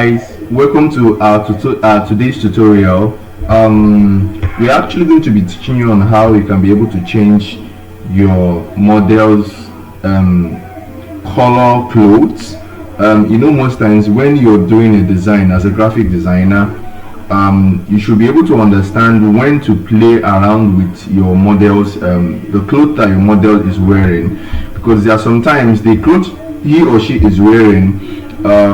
guys, welcome to our today's tutorial. We're actually going to be teaching you on how you can be able to change your model's color clothes. Most times when you're doing a design as a graphic designer, you should be able to understand when to play around with your models, the clothes that your model is wearing, because there are sometimes the clothes he or she is wearing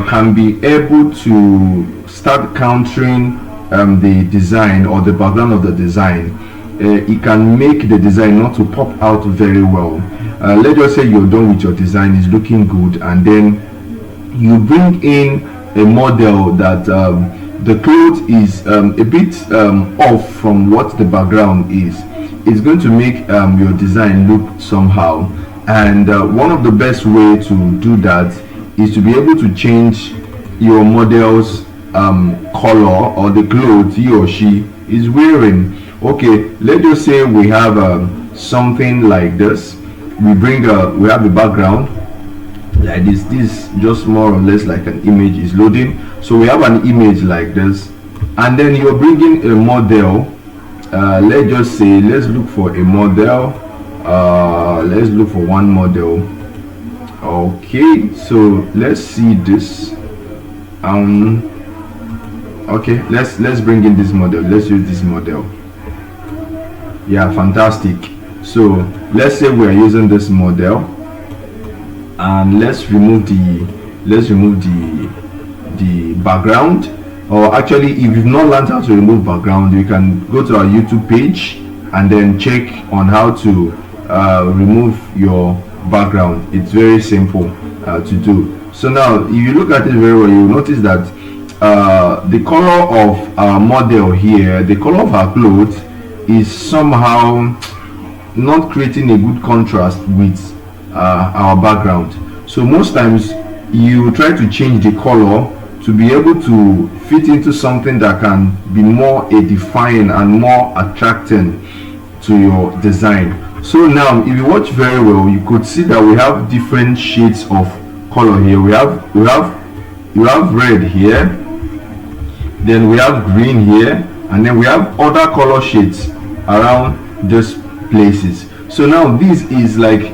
can be able to start countering the design or the background of the design. It can make the design not to pop out very well. Let's just say you're done with your design, it's looking good, and then you bring in a model that the cloth is a bit off from what the background is. It's going to make your design look somehow, and one of the best way to do that is to be able to change your model's color or the clothes he or she is wearing. Okay, let's just say we have something like this. We have the background like this just more or less like an image is loading. So we have an image like this, and then you're bringing a model. Let's just say, let's look for a model. Let's look for one model. Okay, so let's see this. Okay, let's bring in this model. Let's use this model. Yeah, fantastic. So let's say we are using this model, and let's remove the background. Or actually, if you've not learned how to remove background, you can go to our YouTube page and then check on how to remove your background. It's very simple to do. So now if you look at it very well, you'll notice that the color of our model here, the color of our clothes, is somehow not creating a good contrast with our background. So most times you try to change the color to be able to fit into something that can be more edifying and more attracting to your design. So now if you watch very well, you could see that we have different shades of color here. We have red here, then we have green here, and then we have other color shades around these places. So now this is like,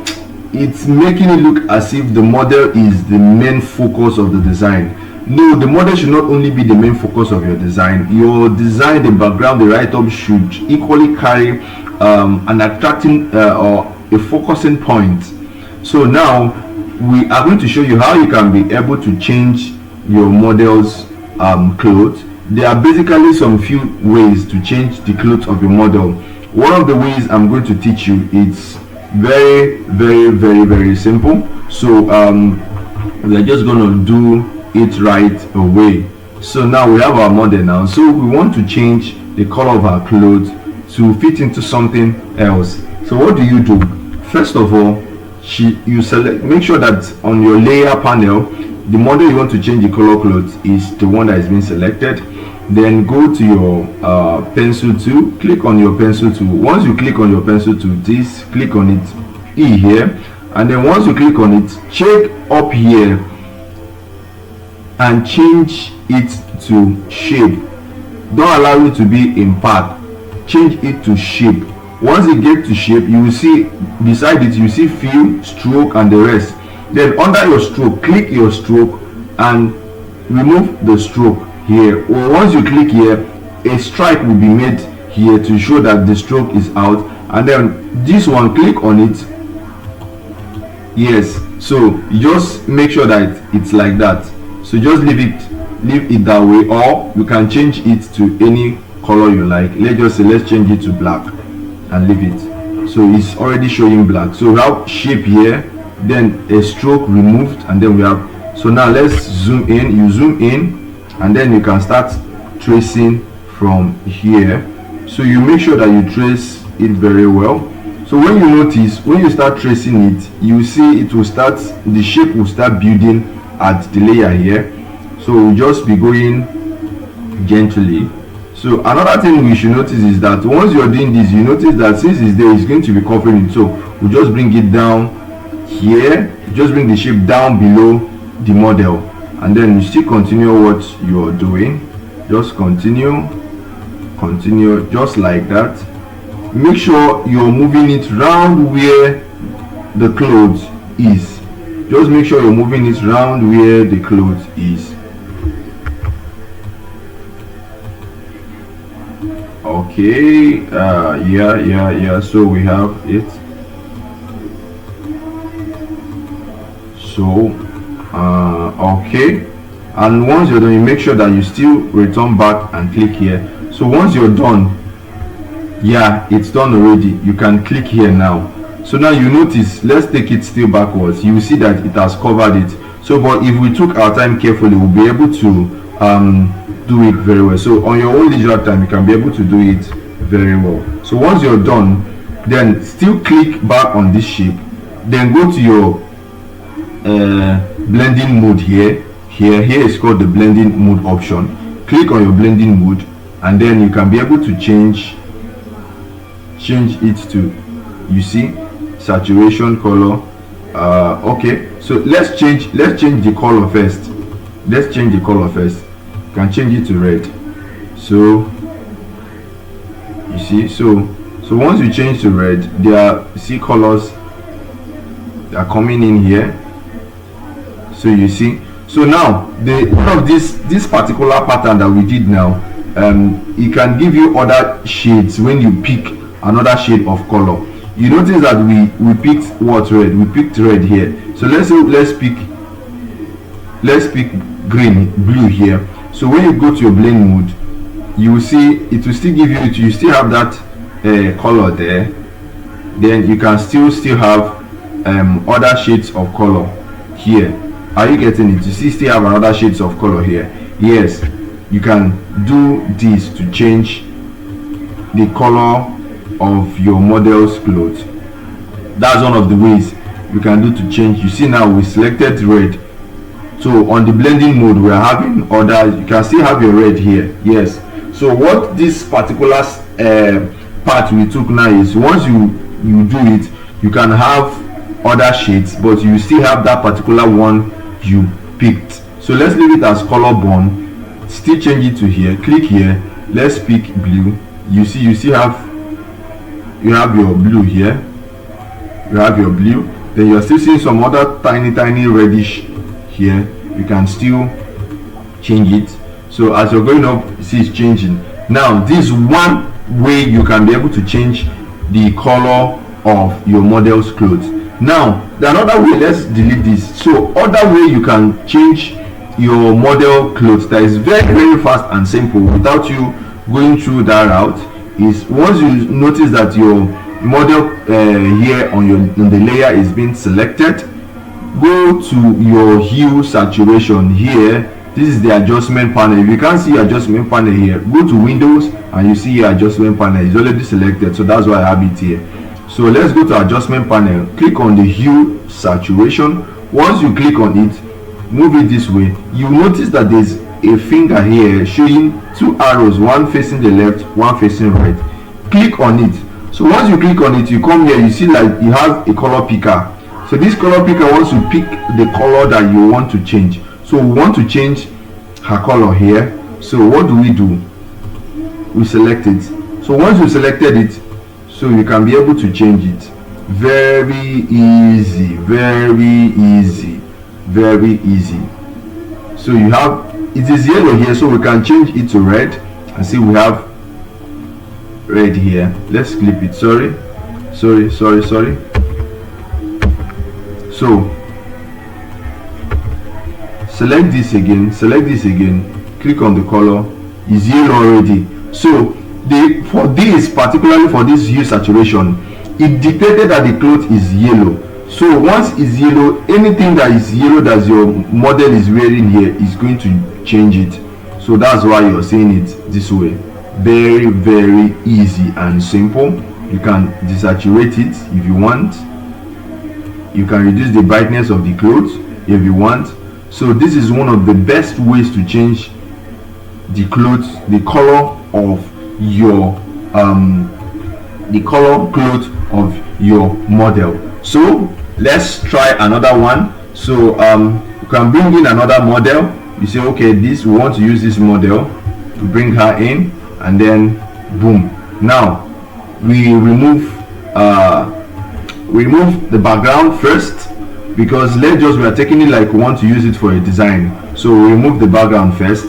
it's making it look as if the model is the main focus of the design. No, the model should not only be the main focus of your design. Your design, the background, the write-up should equally carry an attracting or a focusing point. So now we are going to show you how you can be able to change your model's clothes. There are basically some few ways to change the clothes of your model. One of the ways I'm going to teach you, it's very simple. So we're just going to do it right away. So now we have our model now. So we want to change the color of our clothes to fit into something else. So what do? First of all, you select, make sure that on your layer panel, the model you want to change the color clothes is the one that is being selected. Then go to your pencil tool, click on your pencil tool. Once you click on your pencil tool, click on it E here, and then once you click on it, check up here and change it to shape. Don't allow it to be in path, change it to shape. Once you get to shape, you will see beside it, you see fill, stroke, and the rest. Then under your stroke, click your stroke and remove the stroke here. Or once you click here, a strike will be made here to show that the stroke is out, and then this one, click on it. Yes, so you just make sure that it's like that. So just leave it that way, or you can change it to any color you like. Let's just say, let's change it to black and leave it. So it's already showing black. So we have shape here, then a stroke removed, and then we have, so now let's zoom in. You zoom in, and then you can start tracing from here. So you make sure that you trace it very well. So when you notice, when you start tracing it, you see it will start, the shape will start building at the layer here. So we'll just be going gently. So another thing we should notice is that once you're doing this, you notice that since it's there, it's going to be covering it. So we'll just bring it down here, just bring the shape down below the model, and then you still continue what you're doing. Just continue just like that. Make sure you're moving it round where the clothes is. Just make sure you're moving it round where the clothes is. Okay, yeah, so we have it. So okay, and once you're done, you make sure that you still return back and click here. So once you're done, yeah, it's done already. You can click here now. So now you notice, let's take it still backwards. You will see that it has covered it. So but if we took our time carefully, we'll be able to do it very well. So on your own leisure time, you can be able to do it very well. So once you're done, then still click back on this shape, then go to your blending mode here is called the blending mode option. Click on your blending mode, and then you can be able to change it to, you see, saturation color. Okay, so let's change the color first. You can change it to red. So you see, so once you change to red, there are, see, colors that are coming in here. So you see, so now one of this particular pattern that we did now, it can give you other shades when you pick another shade of color. You notice that we picked what? Red. We picked red here. So let's pick blue here. So when you go to your blend mode, you will see it will still give you still have that color there. Then you can still have other shades of color here. Are you getting it? You see, still have another shades of color here. Yes, you can do this to change the color of your model's clothes. That's one of the ways you can do to change. You see, now we selected red. So on the blending mode, we are having other, you can still have your red here. Yes. So what this particular part we took now is, once you do it, you can have other shades, but you still have that particular one you picked. So let's leave it as color born. Still change it to here. Click here. Let's pick blue. You see, you have your blue here. You have your blue. Then you're still seeing some other tiny reddish here. You can still change it. So as you're going up, see it's changing. Now this one way you can be able to change the color of your model's clothes. Now the another way, let's delete this. So other way you can change your model clothes that is very fast and simple without you going through that route is, once you notice that your model here on the layer is being selected, go to your hue saturation here. This is the adjustment panel. If you can't see adjustment panel here, go to Windows and you see your adjustment panel is already selected, so that's why I have it here. So let's go to adjustment panel, click on the hue saturation. Once you click on it, move it this way, you notice that there's a finger here showing two arrows, one facing the left, one facing right. Click on it. So once you click on it, you come here, you see like you have a color picker. So this color picker wants to pick the color that you want to change. So we want to change her color here. So what do? We select it. So once you selected it, so you can be able to change it. Very easy. So you have, it is yellow here, so we can change it to red. And see, we have red here. Let's clip it. Sorry. So select this again, click on the color. Is yellow already. So for this, particularly for this hue saturation, it dictated that the cloth is yellow. So once it's yellow, anything that is yellow that your model is wearing here is going to change it. So that's why you're seeing it this way. Very easy and simple. You can desaturate it if you want. You can reduce the brightness of the clothes if you want. So this is one of the best ways to change the clothes, the color of your cloth of your model. So let's try another one So you can bring in another model. You say, okay, this, we want to use this model to bring her in, and then boom. Now we remove the background first, because we are taking it like we want to use it for a design. So we remove the background first,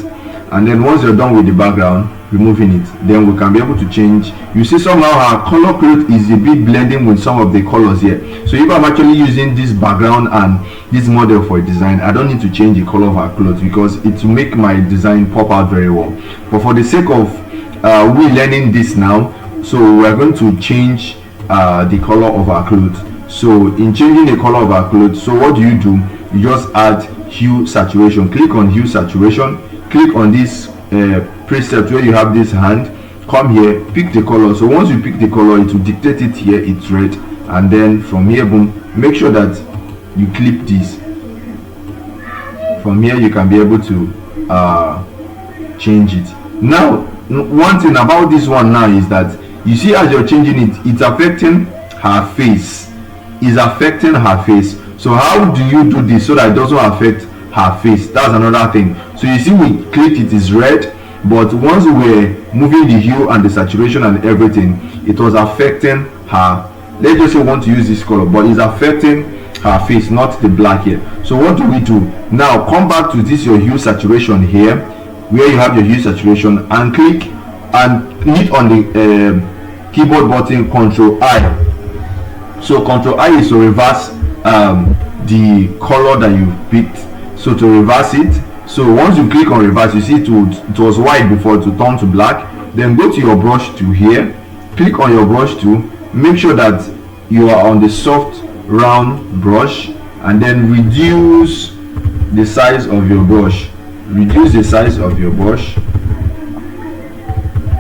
and then once you're done with the background, removing it, then we can be able to change. You see, somehow our color cloth is a bit blending with some of the colors here. So if I'm actually using this background and this model for a design, I don't need to change the color of our clothes, because it will make my design pop out very well. But for the sake of we learning this now, so we're going to change the color of our clothes. So in changing the color of our clothes, so what do? You just add hue saturation. Click on hue saturation, click on this preset where you have this hand, come here, pick the color. So once you pick the color, it will dictate it here, it's red, and then from here, boom, make sure that you clip this. From here you can be able to change it. Now one thing about this one now is that, you see, as you're changing it, it's affecting her face. Is affecting her face. So how do you do this so that it doesn't affect her face? That's another thing. So you see, we clicked, it is red, but once we were moving the hue and the saturation and everything, it was affecting her. Let's just say we want to use this color, but it's affecting her face, not the black here. So what do? Now come back to this your hue saturation here, where you have your hue saturation, and click and hit on the keyboard button Ctrl I. So Ctrl I is to reverse the color that you picked. So to reverse it, so once you click on reverse, you see it was white before, to turn to black. Then go to your brush tool here, click on your brush tool, make sure that you are on the soft round brush, and then reduce the size of your brush. Reduce the size of your brush.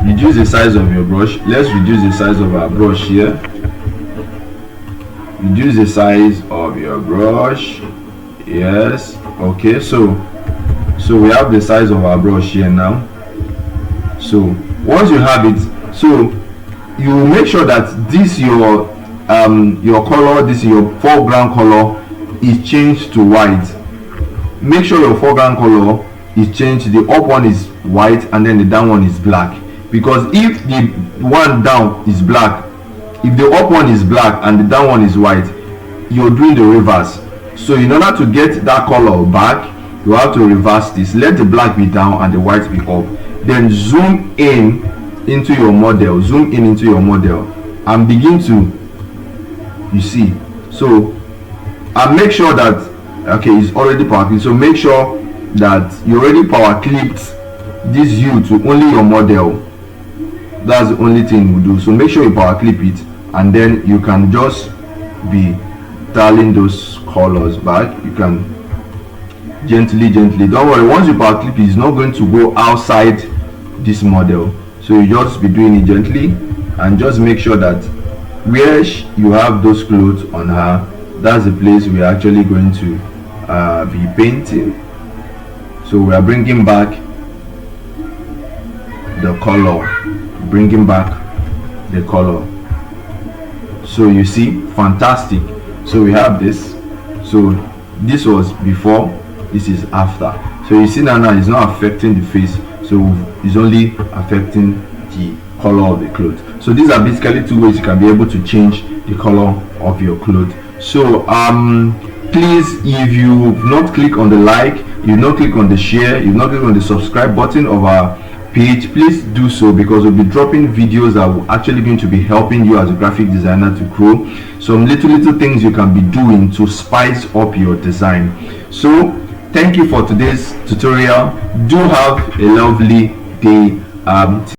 Reduce the size of your brush. Let's reduce the size of our brush here. Reduce the size of your brush. Yes, okay. So we have the size of our brush here now. So once you have it, so you make sure that this your color, this your foreground color is changed to white. Make sure your foreground color is changed. The up one is white and then the down one is black, because if the one down is black, if the up one is black and the down one is white, you're doing the reverse. So in order to get that color back, you have to reverse this. Let the black be down and the white be up. Then zoom in into your model. Zoom in into your model and begin to, you see. So and make sure that, okay, it's already power clipped. So make sure that you already power clipped this hue to only your model. That's the only thing we do. So make sure you power clip it, and then you can just be dialing those colors back. You can gently, don't worry, once you power clip, it's not going to go outside this model. So you just be doing it gently, and just make sure that where you have those clothes on her, that's the place we're actually going to be painting. So we are bringing back the color, so you see, fantastic. So we have this. So this was before, this is after. So you see now it's not affecting the face, so it's only affecting the color of the cloth. So these are basically two ways you can be able to change the color of your cloth. So please, if you've not clicked on the like, you've not clicked on the share, you've not clicked on the subscribe button of our page, please do so, because we'll be dropping videos that will actually going to be helping you as a graphic designer to grow. Some little things you can be doing to spice up your design. So thank you for today's tutorial. Do have a lovely day.